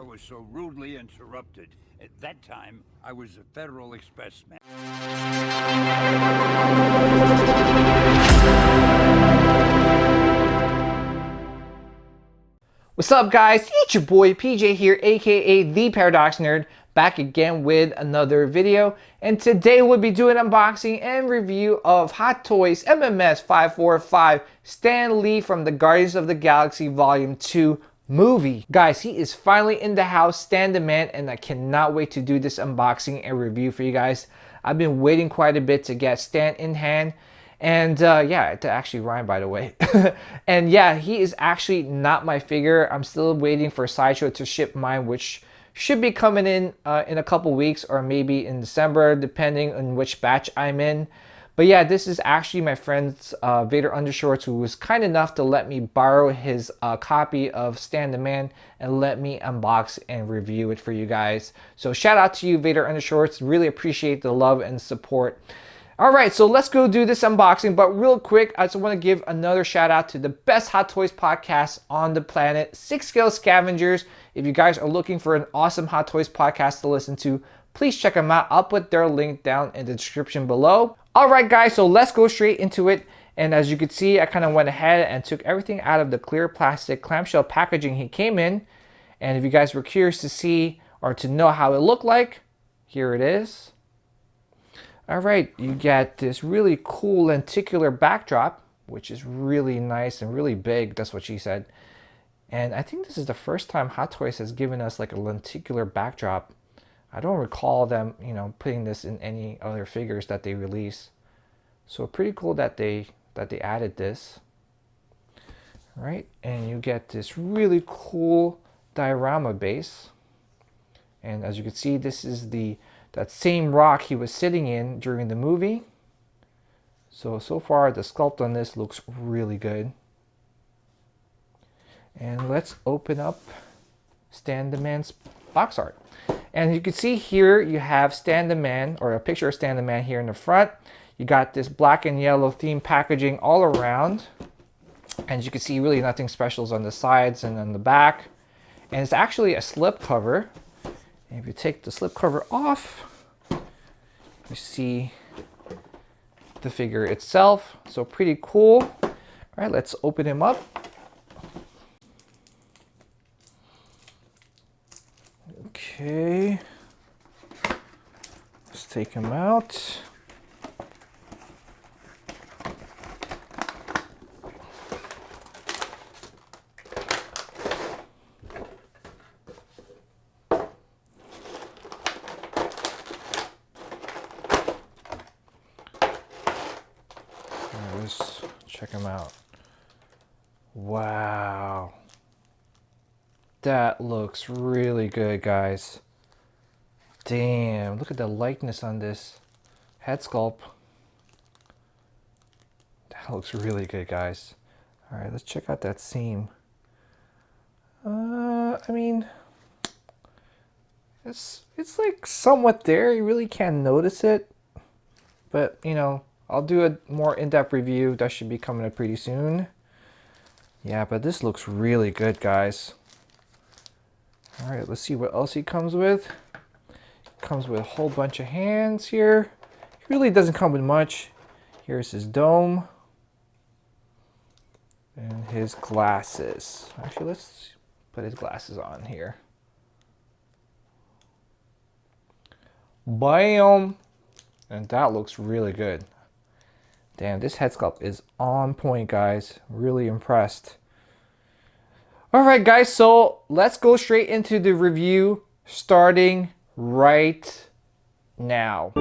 tomorrow was so rudely interrupted. At that time, I was a Federal Express man. What's up, guys? It's your boy PJ here, aka The Paradox Nerd, back again with another video. And today we'll be doing unboxing and review of Hot Toys MMS 545 Stan Lee from the Guardians of the Galaxy Volume 2 movie. Guys, he is finally in the house, Stan the Man, and I cannot wait to do this unboxing and review for you guys. I've been waiting quite a bit to get Stan in hand. And yeah, it actually rhymed, by the way. And yeah, he is actually not my figure. I'm still waiting for Sideshow to ship mine, which should be coming in a couple weeks, or maybe in December, depending on which batch I'm in. But yeah, this is actually my friend's Vader Undershorts, who was kind enough to let me borrow his copy of Stan the Man and let me unbox and review it for you guys. So shout out to you, Vader Undershorts. Really appreciate the love and support. All right, so let's go do this unboxing. But real quick, I just want to give another shout out to the best Hot Toys podcast on the planet, Six Scale Scavengers. If you guys are looking for an awesome Hot Toys podcast to listen to, please check them out. I'll put their link down in the description below. All right, guys, so let's go straight into it. And as you can see, I kind of went ahead and took everything out of the clear plastic clamshell packaging he came in. And if you guys were curious to see or to know how it looked like, here it is. All right, you get this really cool lenticular backdrop, which is really nice and really big. That's what she said. And I think this is the first time Hot Toys has given us like a lenticular backdrop. I don't recall them, putting this in any other figures that they release. So pretty cool that they added this. All right, and you get this really cool diorama base. And as you can see, this is that same rock he was sitting in during the movie. So far the sculpt on this looks really good. And let's open up Stan the Man's box art. And you can see here you have Stan the Man, or a picture of Stan the Man here in the front. You got this black and yellow theme packaging all around. And as you can see, really nothing special is on the sides and on the back. And it's actually a slip cover. And if you take the slip cover off, you see the figure itself. So pretty cool. All right, let's open him up. Okay, let's take him out. Let's check him out. Wow. That looks really good, guys. Damn, look at the likeness on this head sculpt. That looks really good, guys. All right, let's check out that seam. I mean, it's like somewhat there. You really can't notice it. But, I'll do a more in-depth review. That should be coming up pretty soon. Yeah, but this looks really good, guys. All right, let's see what else he comes with. He comes with a whole bunch of hands here. He really doesn't come with much. Here's his dome. And his glasses. Actually, let's put his glasses on here. Bam! And that looks really good. Damn, this head sculpt is on point, guys. Really impressed. All right, guys, so let's go straight into the review, starting right now.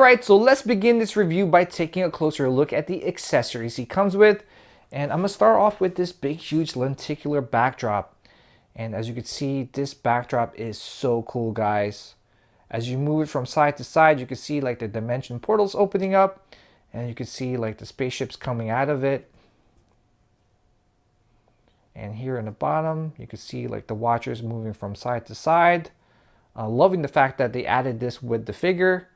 Alright, so let's begin this review by taking a closer look at the accessories he comes with. And I'm going to start off with this big, huge lenticular backdrop. And as you can see, this backdrop is so cool, guys. As you move it from side to side, you can see like the dimension portals opening up. And you can see like the spaceships coming out of it. And here in the bottom, you can see like the watchers moving from side to side. Loving the fact that they added this with the figure.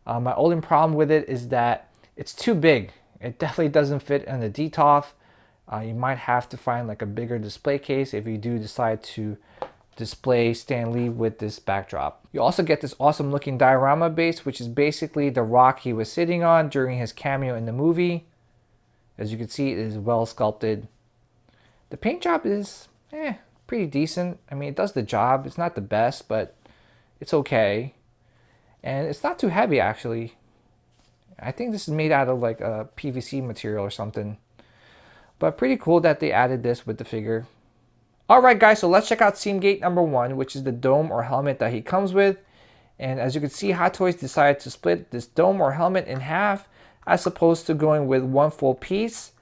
My only problem with it is that it's too big. It definitely doesn't fit in the DTOF. You might have to find like a bigger display case if you do decide to display Stan Lee with this backdrop. You also get this awesome looking diorama base, which is basically the rock he was sitting on during his cameo in the movie. As you can see, it is well sculpted. The paint job is pretty decent. I mean, it does the job. It's not the best, but it's okay. And it's not too heavy, actually. I think this is made out of like a PVC material or something. But pretty cool that they added this with the figure. Alright guys, so let's check out Seamgate number 1, which is the dome or helmet that he comes with. And as you can see, Hot Toys decided to split this dome or helmet in half as opposed to going with one full piece.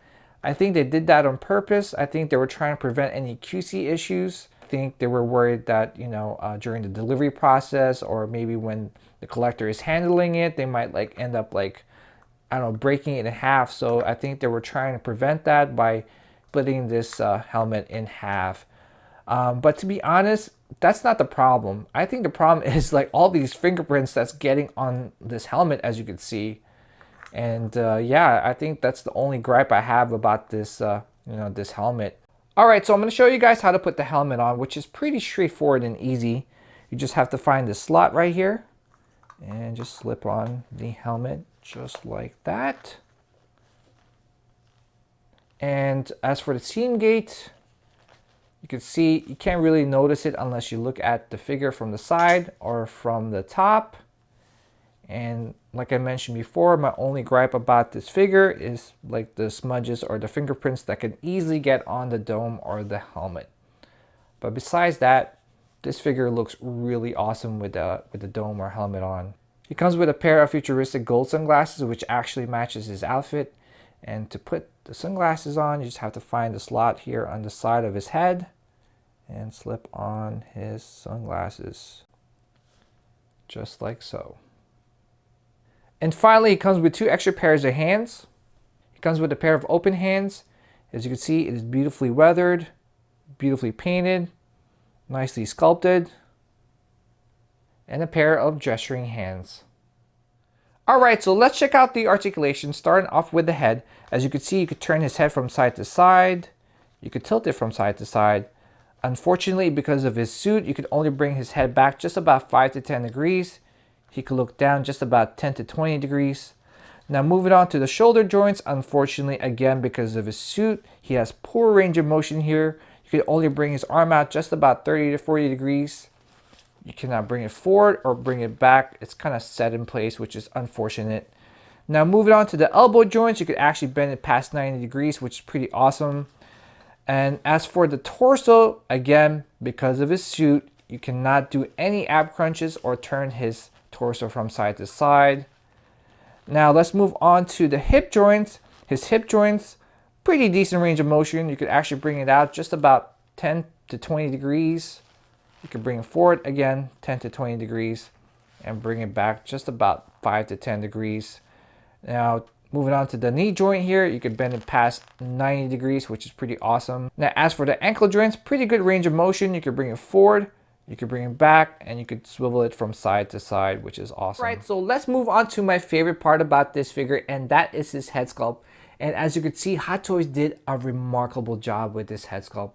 I think they did that on purpose. I think they were trying to prevent any QC issues. I think they were worried that, you know, during the delivery process or maybe when the collector is handling it, they might like end up like, I don't know, breaking it in half. So I think they were trying to prevent that by splitting this helmet in half. But to be honest, that's not the problem. I think the problem is like all these fingerprints that's getting on this helmet, as you can see. And yeah, I think that's the only gripe I have about this, this helmet. All right, so I'm going to show you guys how to put the helmet on, which is pretty straightforward and easy. You just have to find the slot right here and just slip on the helmet just like that. And as for the Seamgate, you can see you can't really notice it unless you look at the figure from the side or from the top. And like I mentioned before, my only gripe about this figure is like the smudges or the fingerprints that can easily get on the dome or the helmet. But besides that, this figure looks really awesome with the dome or helmet on. He comes with a pair of futuristic gold sunglasses, which actually matches his outfit. And to put the sunglasses on, you just have to find the slot here on the side of his head and slip on his sunglasses, just like so. And finally, he comes with 2 extra pairs of hands. He comes with a pair of open hands. As you can see, it is beautifully weathered, beautifully painted, nicely sculpted, and a pair of gesturing hands. Alright, so let's check out the articulation, starting off with the head. As you can see, you could turn his head from side to side. You could tilt it from side to side. Unfortunately, because of his suit, you could only bring his head back just about 5 to 10 degrees. He could look down just about 10 to 20 degrees. Now moving on to the shoulder joints, unfortunately, again, because of his suit, he has poor range of motion here. You could only bring his arm out just about 30 to 40 degrees. You cannot bring it forward or bring it back. It's kind of set in place, which is unfortunate. Now moving on to the elbow joints, you could actually bend it past 90 degrees, which is pretty awesome. And as for the torso, again, because of his suit, you cannot do any ab crunches or turn his torso from side to side. Now let's move on to the hip joints. His hip joints, pretty decent range of motion. You could actually bring it out just about 10 to 20 degrees. You can bring it forward again 10 to 20 degrees and bring it back just about 5 to 10 degrees. Now moving on to the knee joint here, you can bend it past 90 degrees, which is pretty awesome. Now as for the ankle joints, pretty good range of motion. You can bring it forward, you can bring it back, and you could swivel it from side to side, which is awesome. Right, so let's move on to my favorite part about this figure, and that is his head sculpt. And as you can see, Hot Toys did a remarkable job with this head sculpt.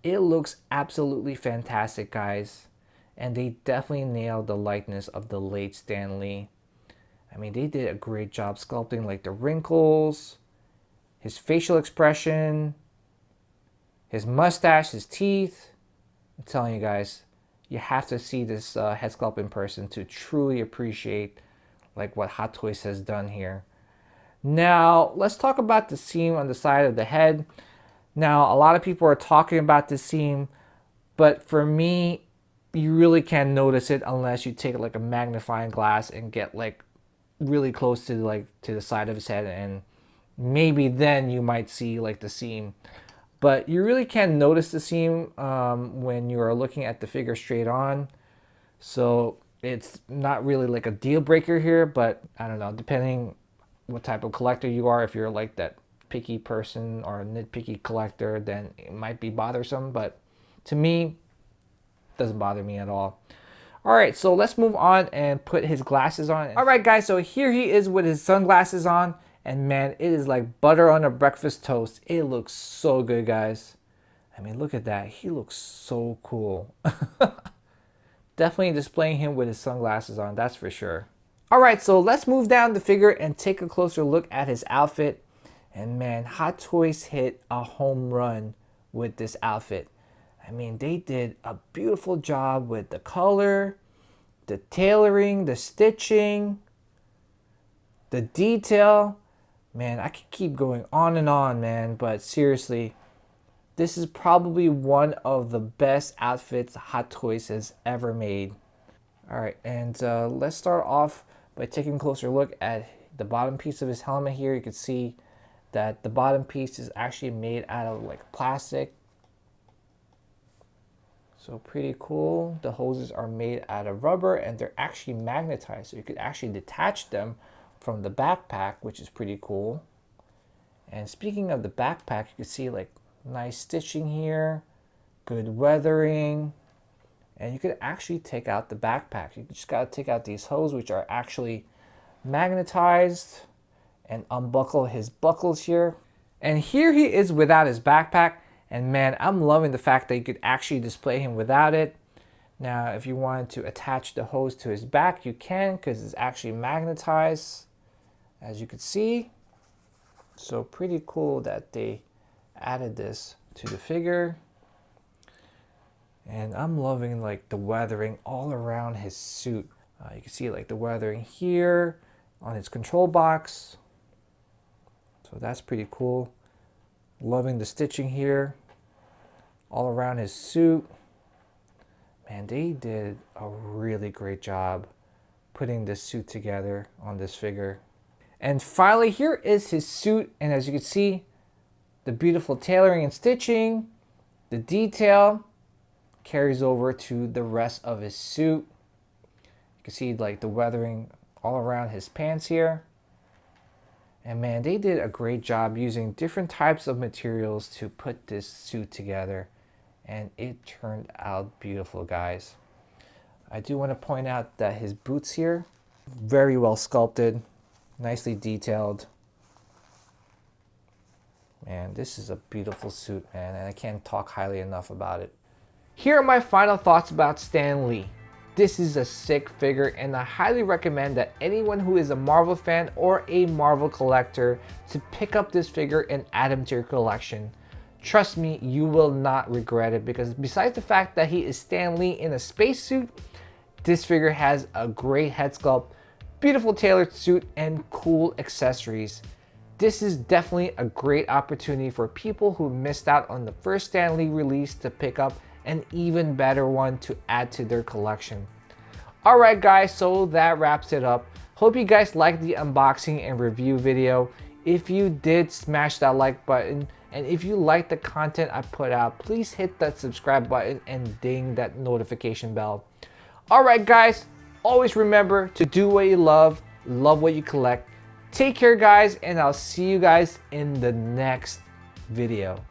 It looks absolutely fantastic, guys. And they definitely nailed the likeness of the late Stan Lee. I mean, they did a great job sculpting like the wrinkles, his facial expression, his mustache, his teeth. I'm telling you guys, you have to see this head sculpt in person to truly appreciate like what Hot Toys has done here. Now, let's talk about the seam on the side of the head. Now, a lot of people are talking about this seam, but for me, you really can't notice it unless you take like a magnifying glass and get like really close to like to the side of his head, and maybe then you might see like the seam. But you really can't notice the seam when you are looking at the figure straight on. So it's not really like a deal breaker here, but I don't know, depending what type of collector you are, if you're like that picky person or a nitpicky collector, then it might be bothersome, but to me, it doesn't bother me at all. All right, so let's move on and put his glasses on. All right, guys, so here he is with his sunglasses on, and man, it is like butter on a breakfast toast. It looks so good, guys. I mean, look at that. He looks so cool. Definitely displaying him with his sunglasses on, that's for sure. All right, so let's move down the figure and take a closer look at his outfit. And man, Hot Toys hit a home run with this outfit. I mean, they did a beautiful job with the color, the tailoring, the stitching, the detail. Man, I could keep going on and on, man, but seriously, this is probably one of the best outfits Hot Toys has ever made. All right, and let's start off by taking a closer look at the bottom piece of his helmet here. You can see that the bottom piece is actually made out of like plastic. So pretty cool. The hoses are made out of rubber and they're actually magnetized. So you could actually detach them from the backpack, which is pretty cool. And speaking of the backpack, you can see like nice stitching here, good weathering, and you could actually take out the backpack. You just gotta take out these hoses, which are actually magnetized, and unbuckle his buckles here. And here he is without his backpack, and man, I'm loving the fact that you could actually display him without it. Now, if you wanted to attach the hose to his back, you can, because it's actually magnetized, as you can see. So pretty cool that they added this to the figure. And I'm loving like the weathering all around his suit. You can see like the weathering here on his control box. So that's pretty cool. Loving the stitching here all around his suit. Man, they did a really great job putting this suit together on this figure. And finally, here is his suit, and as you can see, the beautiful tailoring and stitching, the detail carries over to the rest of his suit. You can see like the weathering all around his pants here. And man, they did a great job using different types of materials to put this suit together, and it turned out beautiful, guys. I do want to point out that his boots here, very well sculpted, nicely detailed. Man, this is a beautiful suit, man, and I can't talk highly enough about it. Here are my final thoughts about Stan Lee. This is a sick figure, and I highly recommend that anyone who is a Marvel fan or a Marvel collector to pick up this figure and add him to your collection. Trust me, you will not regret it, because besides the fact that he is Stan Lee in a spacesuit, this figure has a great head sculpt, beautiful tailored suit, and cool accessories. This is definitely a great opportunity for people who missed out on the first Stan Lee release to pick up an even better one to add to their collection. Alright guys, so that wraps it up. Hope you guys liked the unboxing and review video. If you did, smash that like button, and if you like the content I put out, please hit that subscribe button and ding that notification bell. Alright guys, always remember to do what you love what you collect. Take care guys, and I'll see you guys in the next video.